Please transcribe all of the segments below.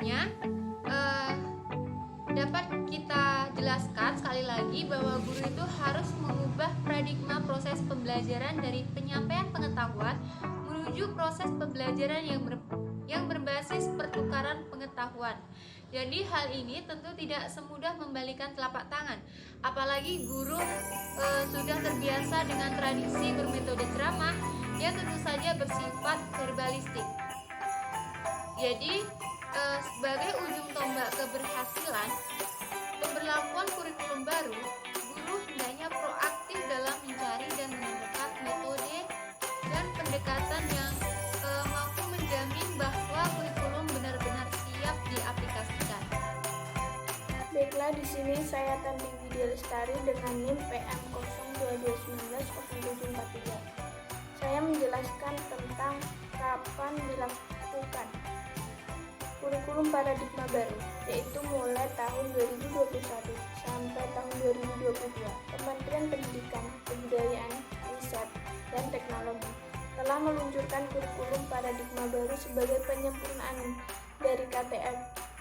Selanjutnya dapat kita jelaskan sekali lagi bahwa guru itu harus mengubah paradigma proses pembelajaran dari penyampaian pengetahuan menuju proses pembelajaran yang berbasis pertukaran pengetahuan. Jadi hal ini tentu tidak semudah membalikan telapak tangan, apalagi guru sudah terbiasa dengan tradisi bermetode ceramah yang tentu saja bersifat verbalistik. Jadi sebagai ujung tombak keberhasilan pemberlakuan kurikulum baru, guru hendaknya proaktif dalam mencari dan menemukan metode dan pendekatan yang mampu menjamin bahwa kurikulum benar-benar siap diaplikasikan. Baiklah, di sini saya Tanti Widya Lestari dengan NIM PM 02190743. Saya menjelaskan tentang kapan dilakukan kurikulum paradigma baru, yaitu mulai tahun 2021 sampai tahun 2022. Kementerian Pendidikan, Kebudayaan, Riset, dan Teknologi telah meluncurkan kurikulum paradigma baru sebagai penyempurnaan dari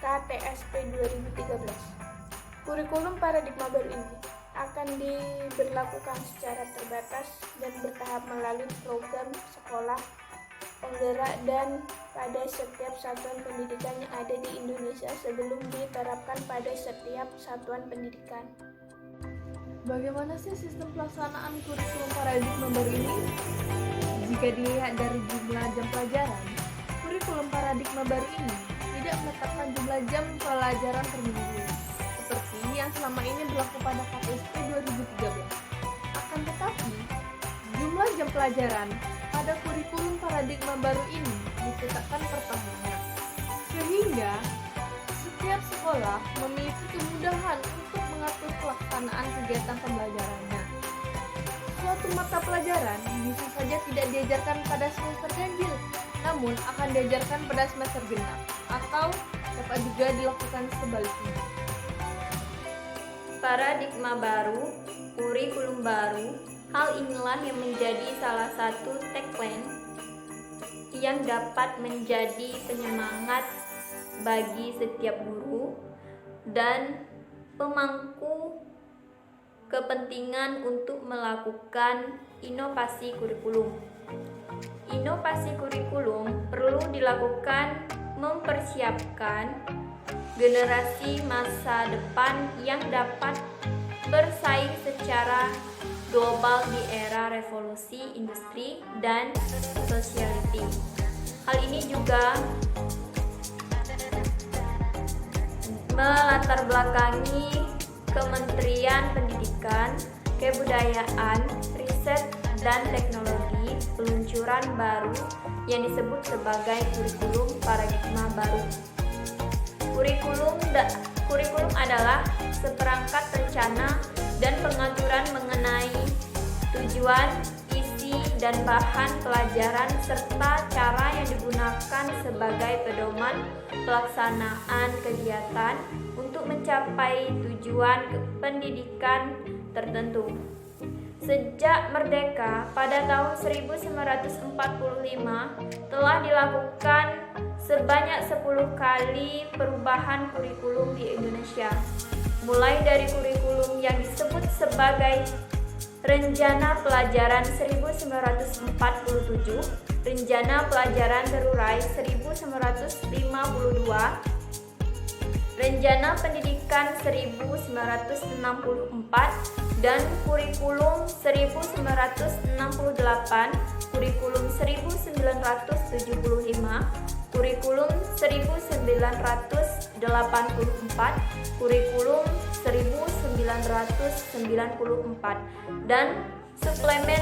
KTSP 2013. Kurikulum paradigma baru ini akan diberlakukan secara terbatas dan bertahap melalui program sekolah penggerak dan pada setiap satuan pendidikan yang ada di Indonesia sebelum diterapkan pada setiap satuan pendidikan. Bagaimana sih sistem pelaksanaan kurikulum paradigma baru ini? Jika dilihat dari jumlah jam pelajaran, kurikulum paradigma baru ini tidak menetapkan jumlah jam pelajaran per minggu, seperti yang selama ini berlaku pada KTSP 2013. Akan tetapi, jumlah jam pelajaran pada kurikulum paradigma baru ini ditetapkan per tahunnya, sehingga setiap sekolah memiliki kemudahan untuk mengatur pelaksanaan kegiatan pembelajarannya. Suatu mata pelajaran bisa saja tidak diajarkan pada semester ganjil, namun akan diajarkan pada semester genap, atau dapat juga dilakukan sebaliknya. Paradigma baru, kurikulum baru, hal inilah yang menjadi salah satu tagline yang dapat menjadi penyemangat bagi setiap guru dan pemangku kepentingan untuk melakukan inovasi kurikulum. Inovasi kurikulum perlu dilakukan mempersiapkan generasi masa depan yang dapat bersaing secara global di era revolusi industri dan society. Hal ini juga melatar belakangi Kementerian Pendidikan, Kebudayaan, Riset, dan Teknologi peluncuran baru yang disebut sebagai kurikulum paradigma baru. Kurikulum adalah seperangkat rencana dan pengaturan mengenai tujuan, isi, dan bahan pelajaran serta cara yang digunakan sebagai pedoman pelaksanaan kegiatan untuk mencapai tujuan pendidikan tertentu. Sejak merdeka pada tahun 1945 telah dilakukan sebanyak 10 kali perubahan kurikulum di Indonesia, mulai dari kurikulum yang disebut sebagai Rencana Pelajaran 1947, Rencana Pelajaran Terurai 1952, Rencana Pendidikan 1964, dan Kurikulum 1968, Kurikulum 1975, Kurikulum 1984, Kurikulum 1994, dan Suplemen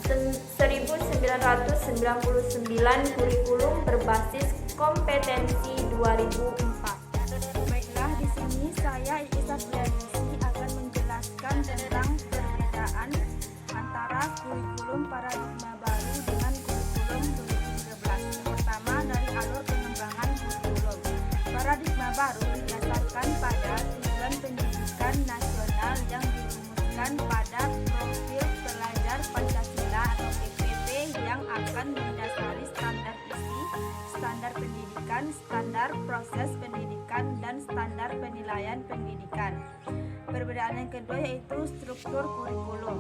1999 Kurikulum Berbasis Kompetensi 2004. Baiklah, di sini saya Isa Priadisi akan menjelaskan tentang perbedaan antara kurikulum paradigma baru dengan kurikulum 2013. Pertama, dari alur pengembangan kurikulum. Paradigma baru didasarkan pada tujuan pendidikan nasional yang dirumuskan pada profil pelajar Pancasila atau PPP yang akan mendasari standar isi, standar pendidikan menetapkan standar proses pendidikan dan standar penilaian pendidikan. Perbedaan yang kedua yaitu struktur kurikulum.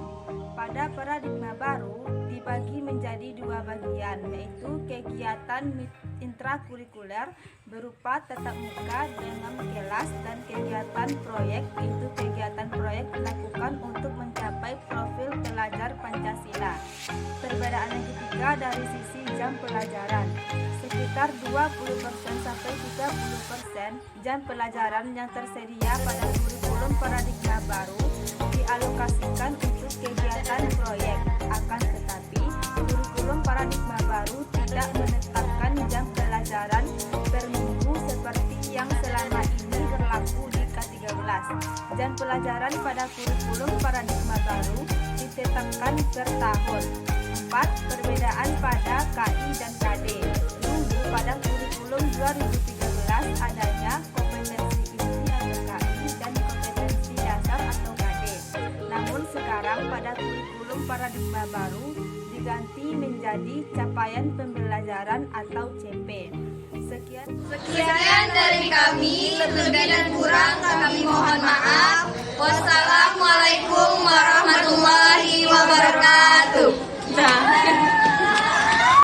Pada paradigma baru dibagi menjadi dua bagian, yaitu kegiatan intrakurikuler berupa tatap muka dengan kelas dan kegiatan proyek, yaitu kegiatan proyek dilakukan untuk mencapai profil pelajar Pancasila. Perbedaan yang ketiga dari sisi jam pelajaran. Sekitar 20% sampai 30% jam pelajaran yang tersedia pada kurikulum paradigma baru dialokasikan untuk kegiatan proyek. Akan tetapi, kurikulum paradigma baru tidak menetapkan jam pelajaran per minggu seperti yang selama ini berlaku di K13. Jam pelajaran pada kurikulum paradigma baru ditetapkan per tahun. 4. Perbedaan pada KI dan KD. Dulu pada kurikulum 2013 adanya kompetensi inti atau KI dan kompetensi dasar atau KD. Namun sekarang pada kurikulum paradigma baru diganti menjadi capaian pembelajaran atau CP. Sekian dari kami, lebih dan kurang kami mohon maaf. Wassalamualaikum warahmatullahi wabarakatuh.